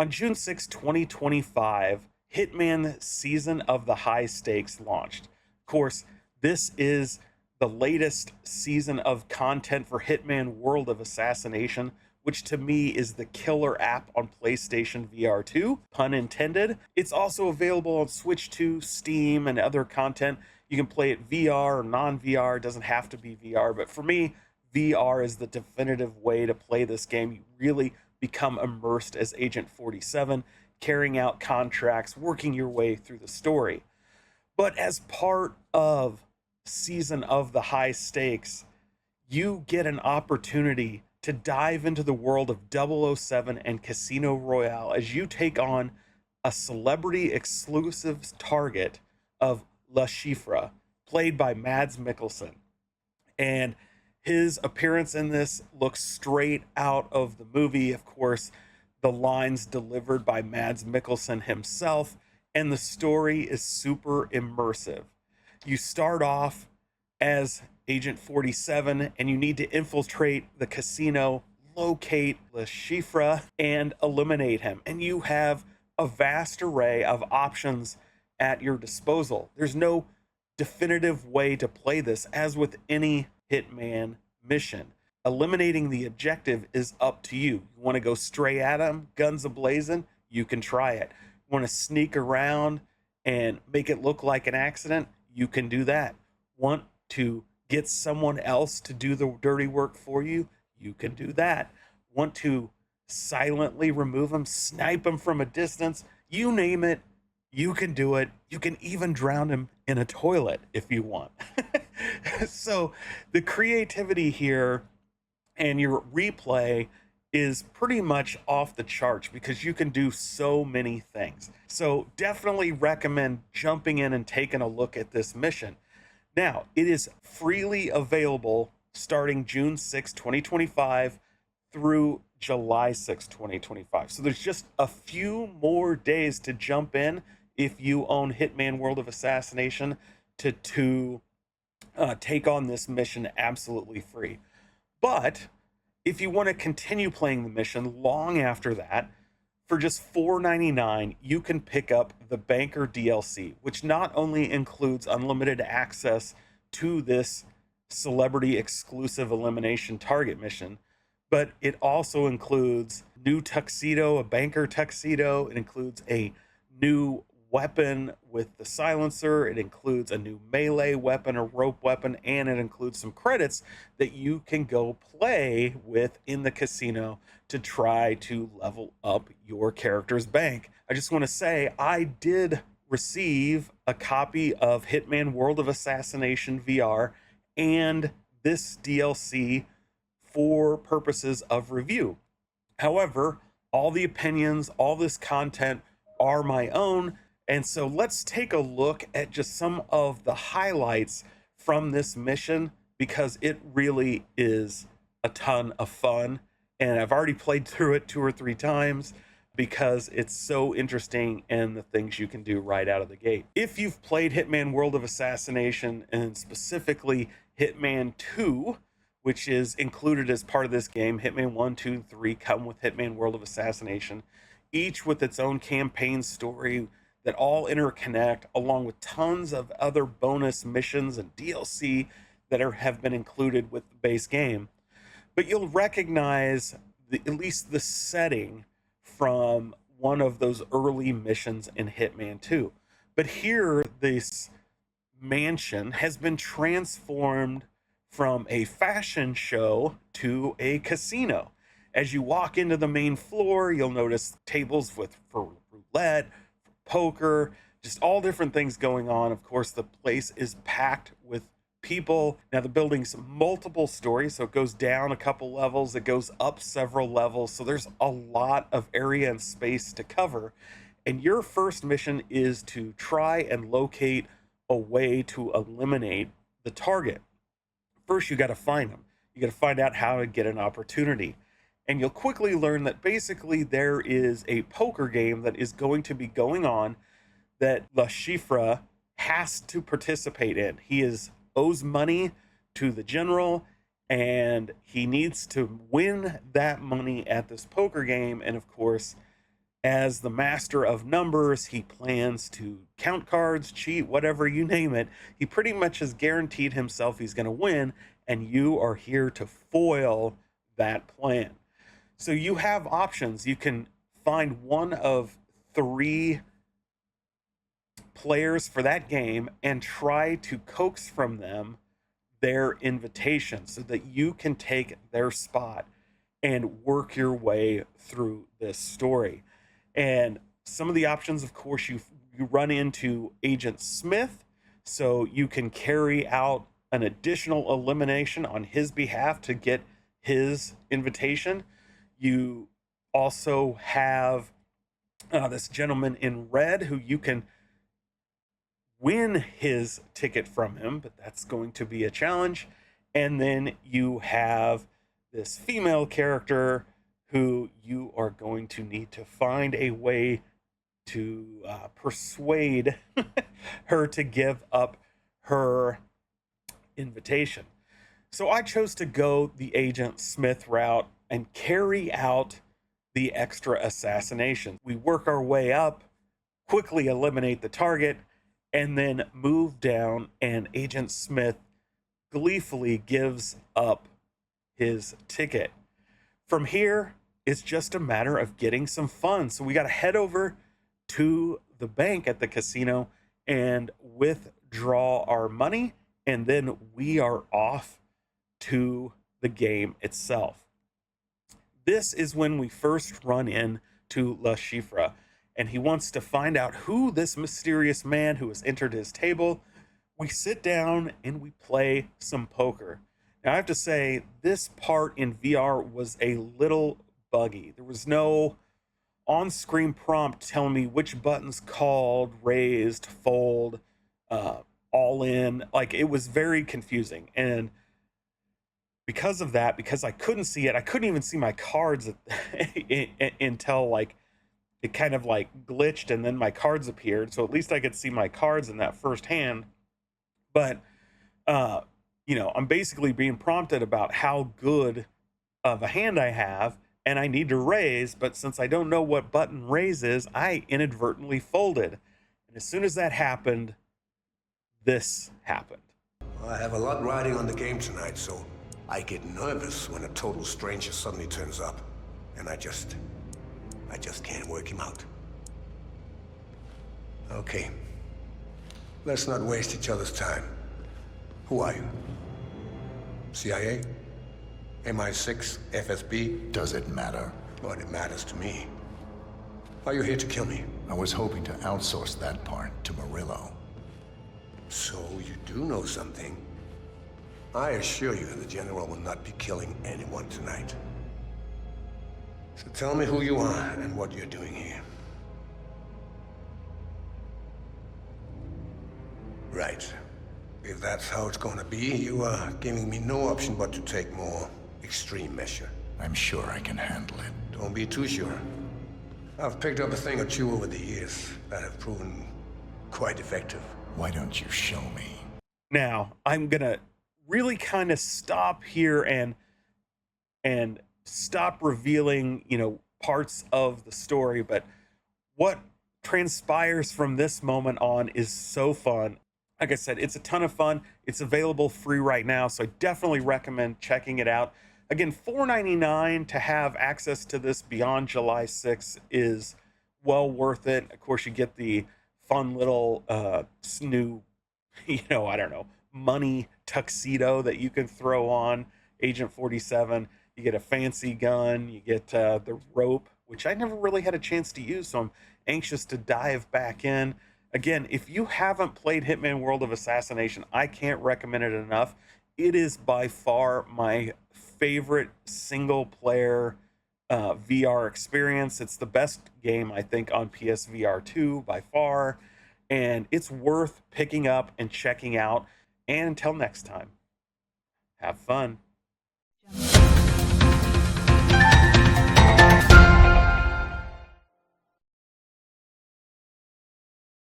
On June 6, 2025, Hitman Season of the High Stakes launched. Of course, this is the latest season of content for Hitman World of Assassination, which to me is the killer app on PlayStation VR 2, pun intended. It's also available on Switch 2, Steam, and other content. You can play it VR or non VR, it doesn't have to be VR, but for me, VR is the definitive way to play this game. You really become immersed as Agent 47, carrying out contracts, working your way through the story. But as part of Season of the High Stakes, you get an opportunity to dive into the world of 007 and Casino Royale as you take on a celebrity exclusive target of La Chifra, played by Mads Mikkelsen. And his appearance in this looks straight out of the movie. Of course, the lines delivered by Mads Mikkelsen himself, and the story is super immersive. You start off as Agent 47, and you need to infiltrate the casino, locate Le Chiffre, and eliminate him. And you have a vast array of options at your disposal. There's no definitive way to play this, as with any Hitman mission. Eliminating the objective is up to you. You want to go straight at him, guns a-blazing, you can try it. You want to sneak around and make it look like an accident, you can do that. Want to get someone else to do the dirty work for you, you can do that. Want to silently remove them, snipe them from a distance, you name it, you can do it. You can even drown him in a toilet if you want. So the creativity here and your replay is pretty much off the charts because you can do so many things. So definitely recommend jumping in and taking a look at this mission. Now, it is freely available starting June 6, 2025 through July 6, 2025. So there's just a few more days to jump in if you own Hitman World of Assassination to take on this mission absolutely free. But if you want to continue playing the mission long after that, for just $4.99, you can pick up the Banker DLC, which not only includes unlimited access to this celebrity exclusive elimination target mission, but it also includes new tuxedo, a banker tuxedo. It includes a new weapon with the silencer. It includes a new melee weapon, a rope weapon, and it includes some credits that you can go play with in the casino to try to level up your character's bank. I just want to say I did receive a copy of Hitman World of Assassination VR and this DLC for purposes of review. However, all the opinions, all this content are my own. And so let's take a look at just some of the highlights from this mission because it really is a ton of fun. And I've already played through it 2 or 3 times because it's so interesting and the things you can do right out of the gate. If you've played Hitman World of Assassination and specifically Hitman 2, which is included as part of this game, Hitman 1, 2, and 3 come with Hitman World of Assassination, each with its own campaign story that all interconnect, along with tons of other bonus missions and DLC that have been included with the base game. But you'll recognize at least the setting from one of those early missions in Hitman 2. But here, this mansion has been transformed from a fashion show to a casino. As you walk into the main floor, you'll notice tables for roulette, poker, just all different things going on. Of course, the place is packed with people. Now, the building's multiple stories, so it goes down a couple levels, it goes up several levels, so there's a lot of area and space to cover. And your first mission is to try and locate a way to eliminate the target. First, you got to find them. You got to find out how to get an opportunity. And you'll quickly learn that basically there is a poker game that is going to be going on that La Chifra has to participate in. He owes money to the general, and he needs to win that money at this poker game. And of course, As the master of numbers, he plans to count cards, cheat, whatever, you name it. He pretty much has guaranteed himself he's going to win, and you are here to foil that plan. So you have options. You can find one of 3 players for that game and try to coax from them their invitation so that you can take their spot and work your way through this story. And some of the options, of course, you run into Agent Smith, so you can carry out an additional elimination on his behalf to get his invitation. You also have this gentleman in red who you can win his ticket from him, but that's going to be a challenge. And then you have this female character who you are going to need to find a way to persuade her to give up her invitation. So I chose to go the Agent Smith route and carry out the extra assassination. We work our way up, quickly eliminate the target, and then move down, and Agent Smith gleefully gives up his ticket. From here, it's just a matter of getting some fun. So we got to head over to the bank at the casino and withdraw our money, and then we are off to the game itself. This is when we first run into La Chifra, and he wants to find out who this mysterious man who has entered his table. We sit down and we play some poker. Now, I have to say, this part in VR was a little buggy. There was no on-screen prompt telling me which buttons called, raised, fold, all in. Like, it was very confusing. And because of that, because I couldn't see it, I couldn't even see my cards until like it kind of like glitched and then my cards appeared. So at least I could see my cards in that first hand. But I'm basically being prompted about how good of a hand I have, and I need to raise, but since I don't know what button raise is, I inadvertently folded. And as soon as that happened, this happened. I have a lot riding on the game tonight, so I get nervous when a total stranger suddenly turns up. And I just can't work him out. Okay. Let's not waste each other's time. Who are you? CIA? MI6? FSB? Does it matter? Well, it matters to me. Are you here to kill me? I was hoping to outsource that part to Murillo. So you do know something. I assure you the General will not be killing anyone tonight. So tell me who you are and what you're doing here. Right. If that's how it's gonna be, you are giving me no option but to take more extreme measure. I'm sure I can handle it. Don't be too sure. I've picked up a thing or two over the years that have proven quite effective. Why don't you show me? Now, I'm gonna really kind of stop here and stop revealing, parts of the story, but what transpires from this moment on is so fun. Like I said, it's a ton of fun. It's available free right now, so I definitely recommend checking it out. Again, $4.99 to have access to this beyond July 6th is well worth it. Of course, you get the fun little new, money tuxedo that you can throw on Agent 47. You get a fancy gun. You get the rope, which I never really had a chance to use, so I'm anxious to dive back in. Again, if you haven't played Hitman World of Assassination, I can't recommend it enough. It is by far my favorite single-player VR experience. It's the best game, I think, on PSVR 2 by far, and it's worth picking up and checking out. And until next time, have fun.